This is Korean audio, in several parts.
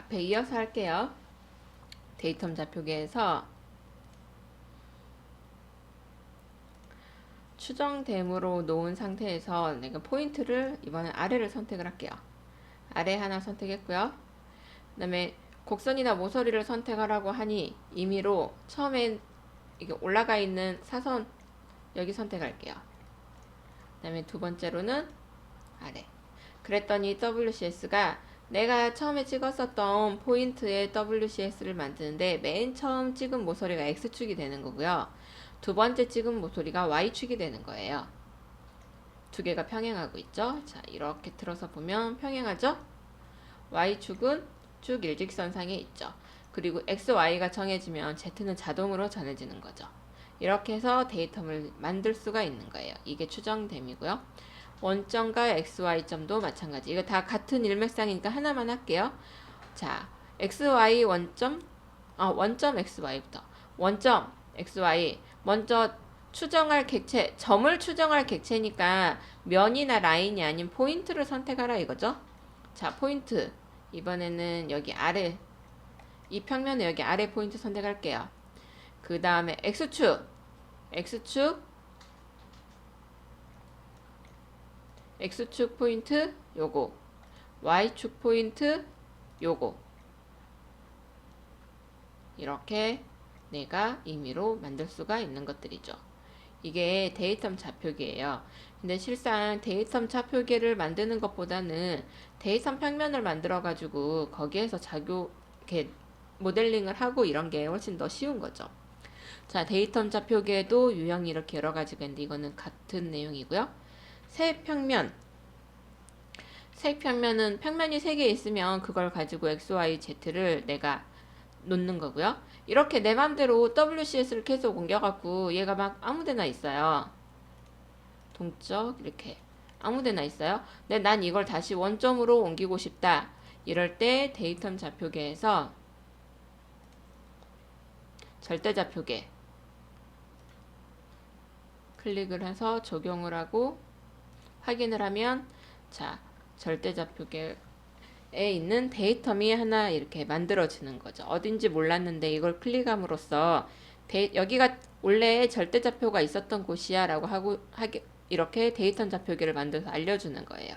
앞에 이어서 할게요. 데이텀 좌표계에서 추정됨으로 놓은 상태에서 내가 포인트를 이번엔 아래를 선택을 할게요. 아래 하나 선택했고요. 그 다음에 곡선이나 모서리를 선택하라고 하니 임의로 처음엔 이게 올라가 있는 사선 여기 선택할게요. 그 다음에 두 번째로는 아래. 그랬더니 WCS가 내가 처음에 찍었었던 포인트의 WCS를 만드는데 맨 처음 찍은 모서리가 X축이 되는 거고요. 두 번째 찍은 모서리가 Y축이 되는 거예요. 두 개가 평행하고 있죠. 자, 이렇게 틀어서 보면 평행하죠? Y축은 쭉 일직선상에 있죠. 그리고 XY가 정해지면 Z는 자동으로 정해지는 거죠. 이렇게 해서 데이텀을 만들 수가 있는 거예요. 이게 추정됨이고요. 원점과 XY점도 마찬가지. 이거 다 같은 일맥상이니까 하나만 할게요. 자, XY 원점, 원점 XY부터. 원점 XY. 먼저 추정할 객체, 점을 추정할 객체니까 면이나 라인이 아닌 포인트를 선택하라 이거죠. 자, 포인트. 이번에는 여기 아래, 이 평면에 여기 아래 포인트 선택할게요. 그 다음에 X축. X축 포인트 요거, Y축 포인트 요거. 이렇게 내가 임의로 만들 수가 있는 것들이죠. 이게 데이텀 좌표계예요. 근데 실상 데이텀 좌표계를 만드는 것보다는 데이텀 평면을 만들어 가지고 거기에서 이렇게 모델링을 하고 이런 게 훨씬 더 쉬운 거죠. 자, 데이텀 좌표계도 유형이 이렇게 여러 가지가 있는데 이거는 같은 내용이고요. 세 평면은 평면이 3개 있으면 그걸 가지고 X, Y, Z를 내가 놓는 거고요. 이렇게 내 맘대로 WCS를 계속 옮겨갖고 얘가 막 아무데나 있어요. 동적 이렇게 아무데나 있어요. 근데 난 이걸 다시 원점으로 옮기고 싶다. 이럴 때 데이텀 좌표계에서 절대좌표계 클릭을 해서 적용을 하고 확인을 하면 자, 절대좌표계에 있는 데이텀이 하나 이렇게 만들어지는 거죠. 어딘지 몰랐는데 이걸 클릭함으로써 여기가 원래 절대좌표가 있었던 곳이야 라고 이렇게 데이텀 좌표계를 만들어서 알려주는 거예요.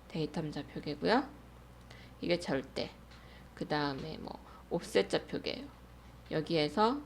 데이텀 좌표계고요. 이게 절대. 그 다음에 뭐 옵셋 좌표계예요. 여기에서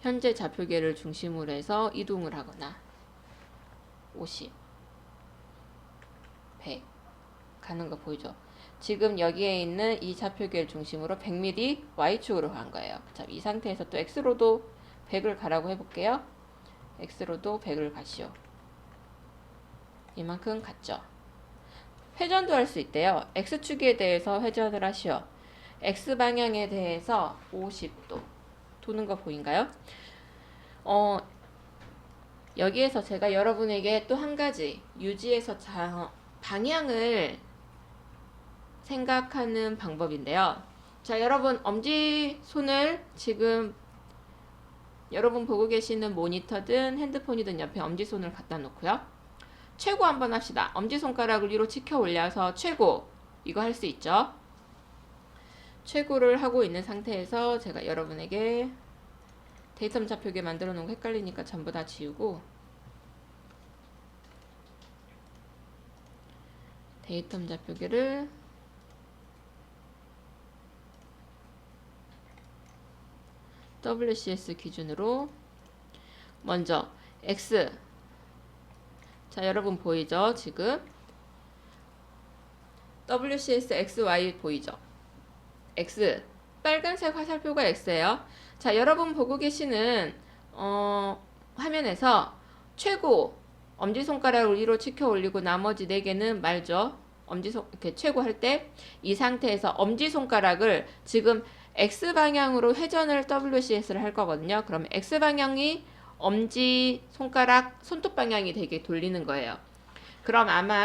현재 좌표계를 중심으로 해서 이동을 하거나 50, 100 가는 거 보이죠? 지금 여기에 있는 이 좌표계를 중심으로 100mm Y축으로 간 거예요. 자, 이 상태에서 또 X로도 100을 가라고 해볼게요. X로도 100을 가시오. 이만큼 갔죠. 회전도 할 수 있대요. X축에 대해서 회전을 하시오. X방향에 대해서 50도 도는 거 보인가요? 여기에서 제가 여러분에게 또 한 가지 유지에서 방향을 생각하는 방법인데요. 자, 여러분 엄지손을 지금 여러분 보고 계시는 모니터든 핸드폰이든 옆에 엄지손을 갖다 놓고요. 최고 한번 합시다. 엄지손가락을 위로 치켜 올려서 최고. 이거 할 수 있죠? 최고를 하고 있는 상태에서 제가 여러분에게 데이텀 좌표계 만들어 놓은 거 헷갈리니까 전부 다 지우고 데이텀 좌표계를 WCS 기준으로 먼저 X. 자, 여러분 보이죠? 지금 WCS XY 보이죠? X. 빨간색 화살표가 X예요. 자, 여러분 보고 계시는 화면에서 최고 엄지손가락을 위로 치켜 올리고 나머지 4개는 말죠. 이렇게 최고 할 때 이 상태에서 엄지손가락을 지금 X방향으로 회전을 WCS를 할 거거든요. 그럼 X방향이 엄지손가락 손톱 방향이 되게 돌리는 거예요. 그럼 아마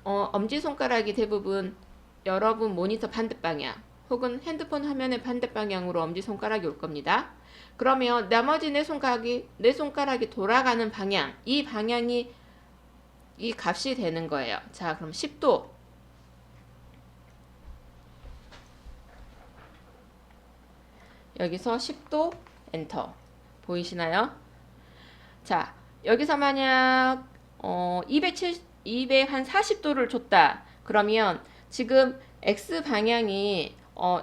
엄지손가락이 대부분 여러분 모니터 반대방향 혹은 핸드폰 화면의 반대방향으로 엄지손가락이 올 겁니다. 그러면 나머지 내 손가락이 돌아가는 방향, 이 방향이 이 값이 되는 거예요. 자, 그럼 10도 여기서 10도 엔터. 보이시나요? 자, 여기서 만약 200한 40도를 줬다. 그러면 지금 X 방향이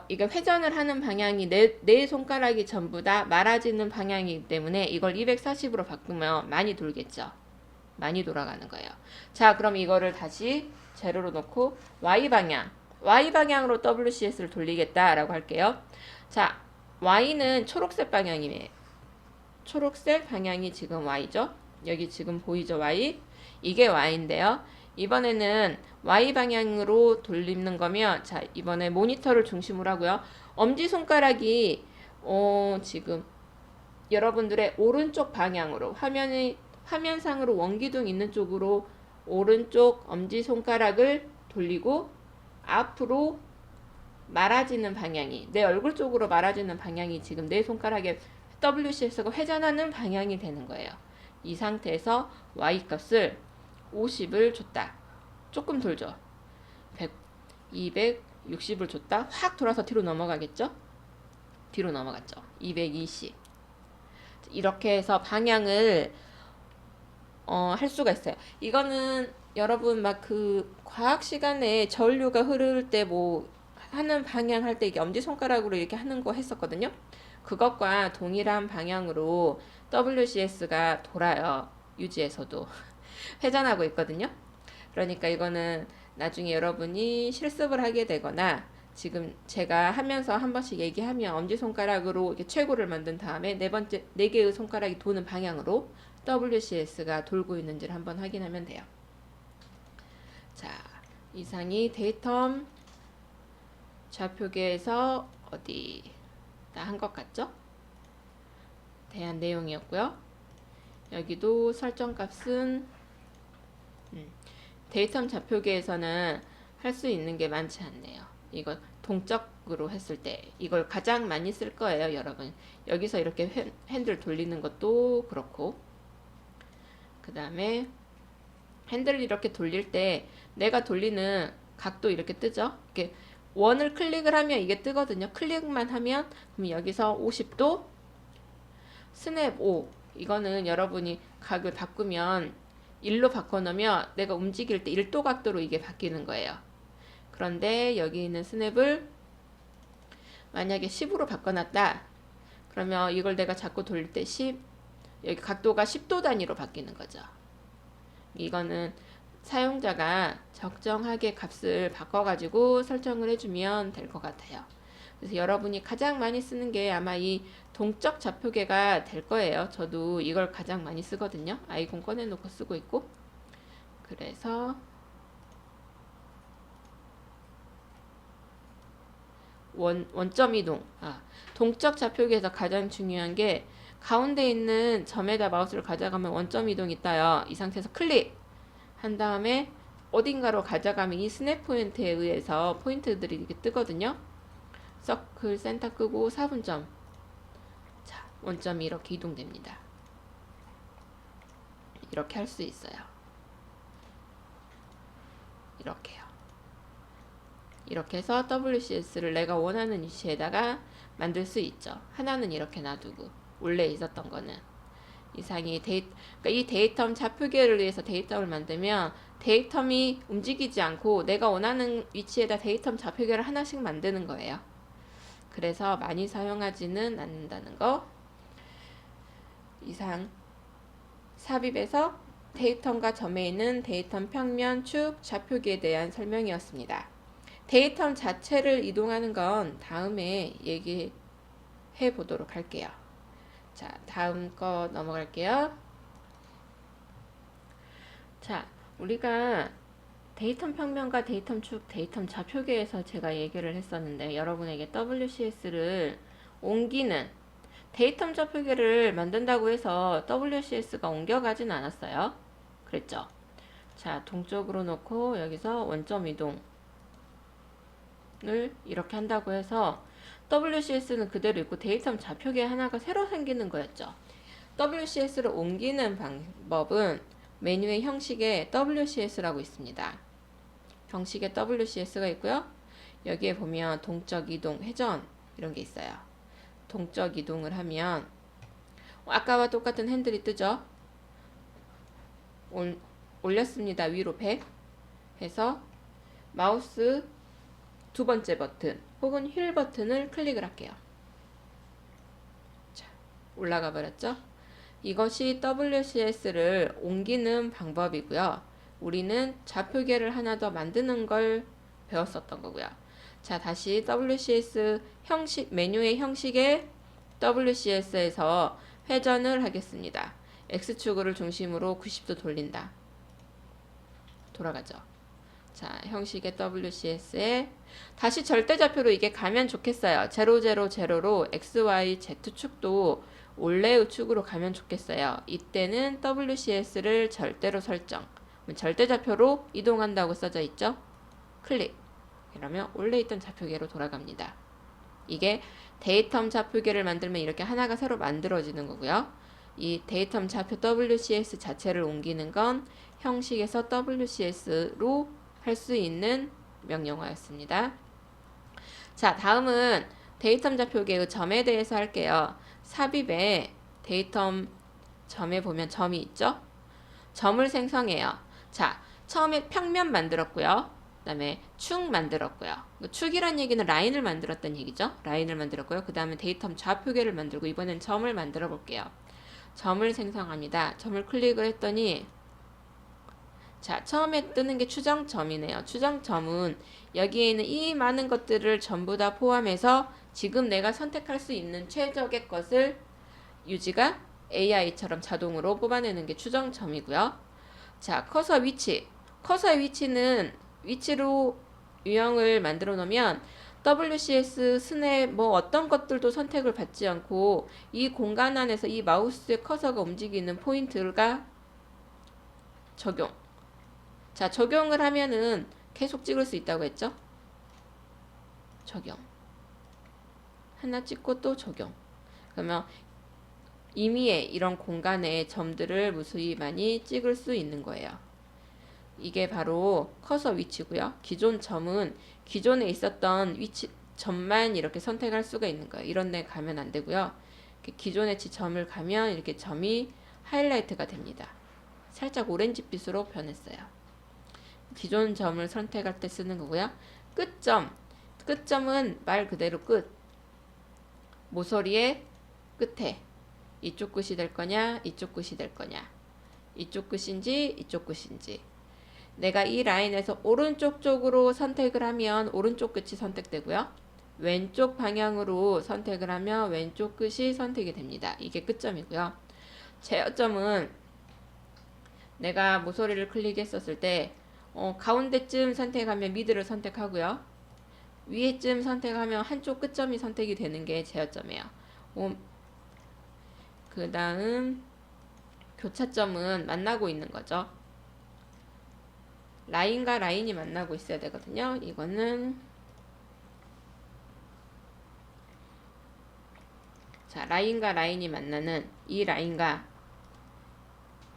이게 회전을 하는 방향이 내 손가락이 전부 다 말아지는 방향이기 때문에 이걸 240으로 바꾸면 많이 돌겠죠. 많이 돌아가는 거예요. 자, 그럼 이거를 다시 제로로 놓고 Y방향으로 WCS를 돌리겠다라고 할게요. 자, Y는 초록색 방향이에요. 초록색 방향이 지금 Y죠. 여기 지금 보이죠, Y? 이게 Y인데요. 이번에는 Y 방향으로 돌리는 거면, 자, 이번에 모니터를 중심으로 하고요. 엄지손가락이 지금 여러분들의 오른쪽 방향으로 화면상으로 원기둥 있는 쪽으로 오른쪽 엄지손가락을 돌리고 앞으로 말아지는 방향이, 내 얼굴 쪽으로 말아지는 방향이 지금 내 손가락에 WCS가 회전하는 방향이 되는 거예요. 이 상태에서 Y 값을 50을 줬다. 조금 돌죠. 260을 줬다. 확 돌아서 뒤로 넘어가겠죠? 뒤로 넘어갔죠. 220. 이렇게 해서 방향을 할 수가 있어요. 이거는 여러분 막 그 과학 시간에 전류가 흐를 때 뭐 하는 방향 할 때 이게 엄지손가락으로 이렇게 하는 거 했었거든요. 그것과 동일한 방향으로 WCS가 돌아요. 유지에서도 회전하고 있거든요. 그러니까 이거는 나중에 여러분이 실습을 하게 되거나 지금 제가 하면서 한 번씩 얘기하면 엄지손가락으로 이렇게 최고를 만든 다음에 네 개의 손가락이 도는 방향으로 WCS가 돌고 있는지를 한번 확인하면 돼요. 자, 이상이 데이텀 좌표계에서 어디 다 한 것 같죠? 대한 내용이었고요. 여기도 설정값은 데이텀 좌표계에서는 할 수 있는 게 많지 않네요. 이거 동적으로 했을 때 이걸 가장 많이 쓸 거예요, 여러분. 여기서 이렇게 핸들 돌리는 것도 그렇고, 그 다음에 핸들을 이렇게 돌릴 때 내가 돌리는 각도 이렇게 뜨죠. 이렇게 원을 클릭을 하면 이게 뜨거든요. 클릭만 하면 그럼 여기서 50도 스냅 5, 이거는 여러분이 각을 바꾸면 1로 바꿔놓으면 내가 움직일 때 1도 각도로 이게 바뀌는 거예요. 그런데 여기 있는 스냅을 만약에 10으로 바꿔놨다. 그러면 이걸 내가 자꾸 돌릴 때 10, 여기 각도가 10도 단위로 바뀌는 거죠. 이거는 사용자가 적정하게 값을 바꿔가지고 설정을 해주면 될 것 같아요. 그래서 여러분이 가장 많이 쓰는 게 아마 이 동적 좌표계가 될 거예요. 저도 이걸 가장 많이 쓰거든요. 아이콘 꺼내놓고 쓰고 있고. 그래서 원점 이동. 동적 좌표계에서 가장 중요한 게 가운데 있는 점에다 마우스를 가져가면 원점 이동이 떠요. 이 상태에서 클릭 한 다음에 어딘가로 가져가면 이 스냅 포인트에 의해서 포인트들이 이렇게 뜨거든요. 서클 센터 끄고 4분점. 자, 원점이 이렇게 이동됩니다. 이렇게 할 수 있어요. 이렇게요. 이렇게 해서 WCS를 내가 원하는 위치에다가 만들 수 있죠. 하나는 이렇게 놔두고 원래 있었던 거는 이상이 그러니까 이 데이텀 좌표계를 위해서 데이텀을 만들면 데이텀이 움직이지 않고 내가 원하는 위치에다 데이텀 좌표계를 하나씩 만드는 거예요. 그래서 많이 사용하지는 않는다는 거. 이상 삽입에서 데이텀과 점에 있는 데이텀 평면, 축, 좌표계에 대한 설명이었습니다. 데이텀 자체를 이동하는 건 다음에 얘기해 보도록 할게요. 자, 다음 거 넘어갈게요. 자, 우리가 데이텀 평면과 데이텀 축, 데이텀 좌표계에서 제가 얘기를 했었는데 여러분에게 WCS를 옮기는 데이텀 좌표계를 만든다고 해서 WCS가 옮겨가진 않았어요. 그랬죠? 자, 동쪽으로 놓고 여기서 원점 이동을 이렇게 한다고 해서 WCS는 그대로 있고 데이텀 좌표계 하나가 새로 생기는 거였죠. WCS를 옮기는 방법은 메뉴의 형식에 WCS라고 있습니다. 형식에 WCS가 있고요. 여기에 보면 동적 이동, 회전 이런 게 있어요. 동적 이동을 하면 아까와 똑같은 핸들이 뜨죠. 올렸습니다. 위로 100 해서 마우스 두 번째 버튼 혹은 휠 버튼을 클릭을 할게요. 자, 올라가 버렸죠. 이것이 WCS를 옮기는 방법이고요. 우리는 좌표계를 하나 더 만드는 걸 배웠었던 거고요. 자, 다시 WCS 형식, 메뉴의 형식에 WCS에서 회전을 하겠습니다. X축을 중심으로 90도 돌린다. 돌아가죠. 자, 형식의 WCS에 다시 절대좌표로 이게 가면 좋겠어요. 0, 0, 0로 XY, Z축도 올레의 축으로 가면 좋겠어요. 이때는 WCS를 절대로 설정. 절대좌표로 이동한다고 써져 있죠. 클릭. 그러면 원래 있던 좌표계로 돌아갑니다. 이게 데이텀 좌표계를 만들면 이렇게 하나가 새로 만들어지는 거고요. 이 데이텀 좌표 WCS 자체를 옮기는 건 형식에서 WCS로 할 수 있는 명령어였습니다. 자, 다음은 데이텀 좌표계의 점에 대해서 할게요. 삽입에 데이텀 점에 보면 점이 있죠? 점을 생성해요. 자, 처음에 평면 만들었고요. 그 다음에 축 만들었고요. 축이란 얘기는 라인을 만들었던 얘기죠. 라인을 만들었고요. 그 다음에 데이텀 좌표계를 만들고 이번엔 점을 만들어 볼게요. 점을 생성합니다. 점을 클릭을 했더니 자, 처음에 뜨는 게 추정점이네요. 추정점은 여기에 있는 이 많은 것들을 전부 다 포함해서 지금 내가 선택할 수 있는 최적의 것을 유지가 AI처럼 자동으로 뽑아내는 게 추정점이고요. 자, 커서 위치. 커서의 위치는 위치로 유형을 만들어 놓으면 WCS 스냅 뭐 어떤 것들도 선택을 받지 않고 이 공간 안에서 이 마우스의 커서가 움직이는 포인트가 적용. 자, 적용을 하면은 계속 찍을 수 있다고 했죠? 적용. 하나 찍고 또 적용. 그러면 임의의 이런 공간의 점들을 무수히 많이 찍을 수 있는 거예요. 이게 바로 커서 위치고요. 기존 점은 기존에 있었던 위치 점만 이렇게 선택할 수가 있는 거예요. 이런 데 가면 안 되고요. 기존의 점을 가면 이렇게 점이 하이라이트가 됩니다. 살짝 오렌지빛으로 변했어요. 기존 점을 선택할 때 쓰는 거고요. 끝점. 끝점은 말 그대로 끝. 모서리의 끝에 이쪽 끝이 될 거냐, 이쪽 끝이 될 거냐. 이쪽 끝인지, 이쪽 끝인지. 내가 이 라인에서 오른쪽 쪽으로 선택을 하면 오른쪽 끝이 선택되고요. 왼쪽 방향으로 선택을 하면 왼쪽 끝이 선택이 됩니다. 이게 끝점이고요. 제어점은 내가 모서리를 클릭했었을 때 가운데쯤 선택하면 미드를 선택하고요. 위에쯤 선택하면 한쪽 끝점이 선택이 되는 게 제어점이에요. 그 다음 교차점은 만나고 있는 거죠. 라인과 라인이 만나고 있어야 되거든요. 이거는 자, 라인과 라인이 만나는 이 라인과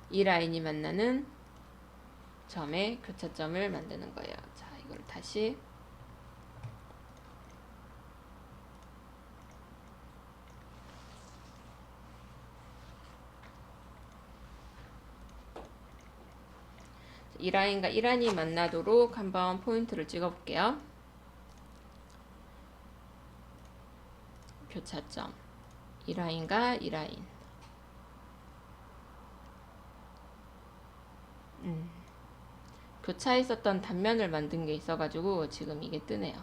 이 라인이 만나는 점의 교차점을 만드는 거예요. 자, 이걸 다시 이 라인과 이 라인이 만나도록 한번 포인트를 찍어 볼게요. 교차점 이 라인과 이 라인 교차했었던 단면을 만든 게 있어가지고 지금 이게 뜨네요.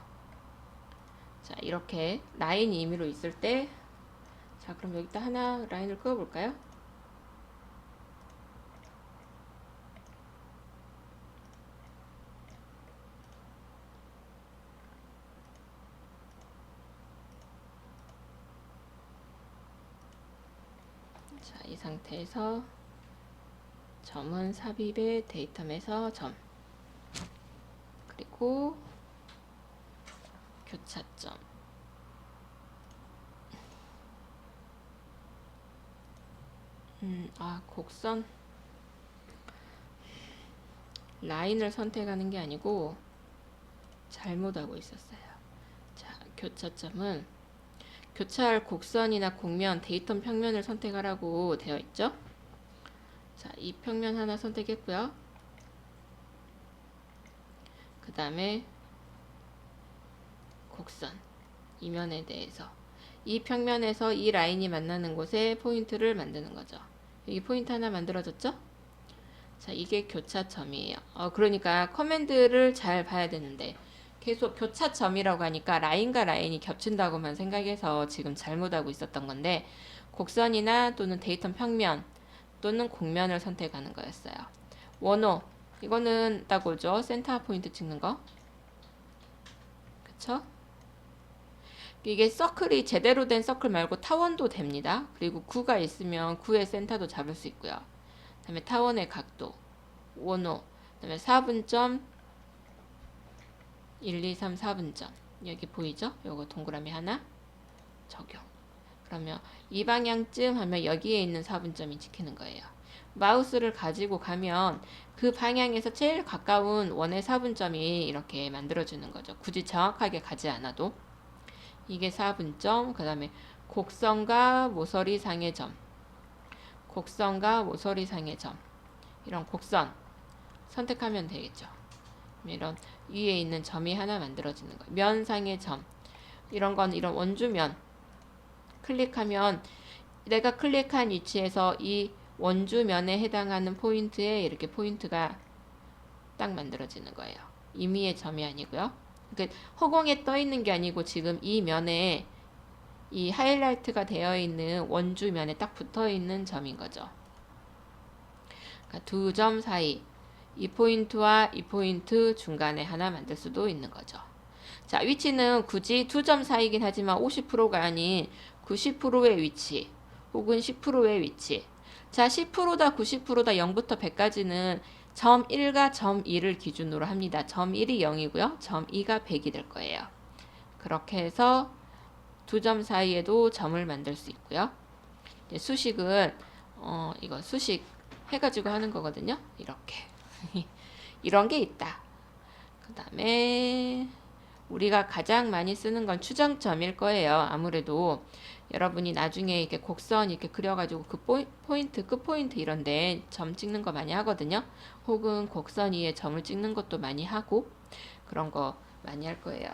자, 이렇게 라인이 임의로 있을 때 자, 그럼 여기다 하나 라인을 그어볼까요? 자, 이 상태에서 점은 삽입의 데이텀에서 점 그리고 교차점 곡선 라인을 선택하는 게 아니고 잘못하고 있었어요. 자, 교차점은 교차할 곡선이나 곡면, 데이터 평면을 선택하라고 되어 있죠. 자, 이 평면 하나 선택했고요. 그 다음에 곡선, 이면에 대해서 이 평면에서 이 라인이 만나는 곳에 포인트를 만드는 거죠. 여기 포인트 하나 만들어졌죠? 자, 이게 교차점이에요. 그러니까 커맨드를 잘 봐야 되는데 계속 교차점이라고 하니까 라인과 라인이 겹친다고만 생각해서 지금 잘못하고 있었던 건데 곡선이나 또는 데이터 평면 또는 곡면을 선택하는 거였어요. 원호, 이거는 따고죠. 센터 포인트 찍는 거. 그쵸? 이게 서클이 제대로 된 서클 말고 타원도 됩니다. 그리고 구가 있으면 구의 센터도 잡을 수 있고요. 그 다음에 타원의 각도, 원호, 그 다음에 4분점, 1, 2, 3, 4분점. 여기 보이죠? 요거 동그라미 하나 적용. 그러면 이 방향쯤 하면 여기에 있는 4분점이 찍히는 거예요. 마우스를 가지고 가면 그 방향에서 제일 가까운 원의 4분점이 이렇게 만들어주는 거죠. 굳이 정확하게 가지 않아도. 이게 4분점, 그 다음에 곡선과 모서리 상의 점. 곡선과 모서리 상의 점. 이런 곡선 선택하면 되겠죠. 이런 위에 있는 점이 하나 만들어지는 거예요. 면상의 점. 이런 건 이런 원주면. 클릭하면 내가 클릭한 위치에서 이 원주면에 해당하는 포인트에 이렇게 포인트가 딱 만들어지는 거예요. 임의의 점이 아니고요. 그러니까 허공에 떠 있는 게 아니고 지금 이 면에 이 하이라이트가 되어 있는 원주면에 딱 붙어 있는 점인 거죠. 그러니까 두 점 사이 이 포인트와 이 포인트 중간에 하나 만들 수도 있는 거죠. 자, 위치는 굳이 두 점 사이긴 하지만 50%가 아닌 90%의 위치 혹은 10%의 위치. 자, 10%다 90%다 0부터 100까지는 점 1과 점 2를 기준으로 합니다. 점 1이 0이고요. 점 2가 100이 될 거예요. 그렇게 해서 두 점 사이에도 점을 만들 수 있고요. 수식은 이거 수식 해가지고 하는 거거든요. 이렇게 이런 게 있다. 그 다음에 우리가 가장 많이 쓰는 건 추정점일 거예요. 아무래도 여러분이 나중에 이렇게 곡선 이렇게 그려가지고 그 포인트, 끝포인트 이런데 점 찍는 거 많이 하거든요. 혹은 곡선 위에 점을 찍는 것도 많이 하고 그런 거 많이 할 거예요.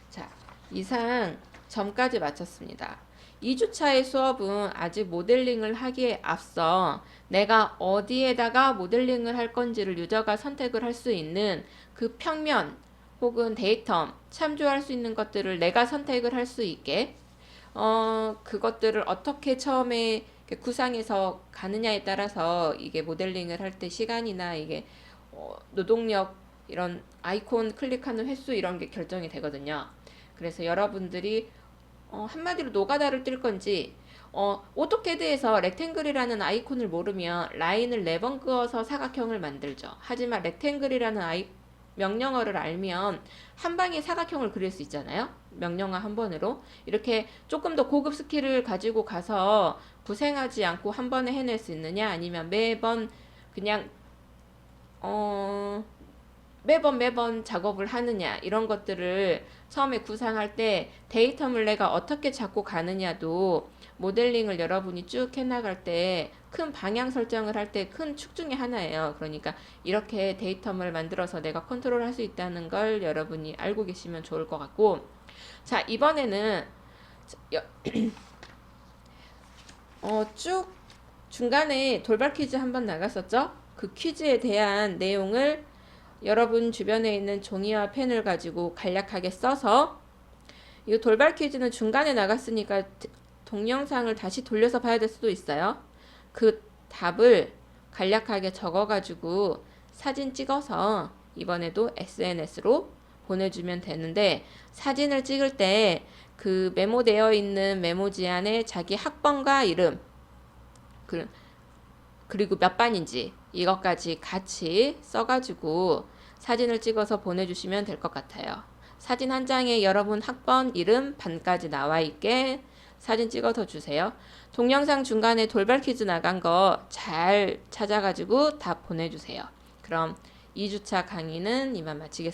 자, 이상 점까지 마쳤습니다. 2주차의 수업은 아직 모델링을 하기에 앞서 내가 어디에다가 모델링을 할 건지를 유저가 선택을 할 수 있는 그 평면 혹은 데이터 참조할 수 있는 것들을 내가 선택을 할 수 있게 그것들을 어떻게 처음에 구상해서 가느냐에 따라서 이게 모델링을 할 때 시간이나 이게 노동력 이런 아이콘 클릭하는 횟수 이런 게 결정이 되거든요. 그래서 여러분들이 한마디로 노가다를 뜰 건지 오토캐드에서 렉탱글이라는 아이콘을 모르면 라인을 4번 그어서 사각형을 만들죠. 하지만 렉탱글이라는 명령어를 알면 한 방에 사각형을 그릴 수 있잖아요. 명령어 한 번으로. 이렇게 조금 더 고급 스킬을 가지고 가서 고생하지 않고 한 번에 해낼 수 있느냐 아니면 매번 그냥 매번 작업을 하느냐 이런 것들을 처음에 구상할 때 데이터를 내가 어떻게 잡고 가느냐도 모델링을 여러분이 쭉 해나갈 때 큰 방향 설정을 할 때 큰 축 중에 하나예요. 그러니까 이렇게 데이터를 만들어서 내가 컨트롤 할 수 있다는 걸 여러분이 알고 계시면 좋을 것 같고, 자, 이번에는 쭉 중간에 돌발 퀴즈 한번 나갔었죠? 그 퀴즈에 대한 내용을 여러분 주변에 있는 종이와 펜을 가지고 간략하게 써서, 이 돌발 퀴즈는 중간에 나갔으니까 동영상을 다시 돌려서 봐야 될 수도 있어요. 그 답을 간략하게 적어가지고 사진 찍어서 이번에도 SNS로 보내주면 되는데, 사진을 찍을 때 그 메모되어 있는 메모지 안에 자기 학번과 이름 그리고 몇 반인지 이것까지 같이 써가지고 사진을 찍어서 보내주시면 될 것 같아요. 사진 한 장에 여러분 학번, 이름, 반까지 나와 있게 사진 찍어서 주세요. 동영상 중간에 돌발 퀴즈 나간 거 잘 찾아가지고 답 보내주세요. 그럼 2주차 강의는 이만 마치겠습니다.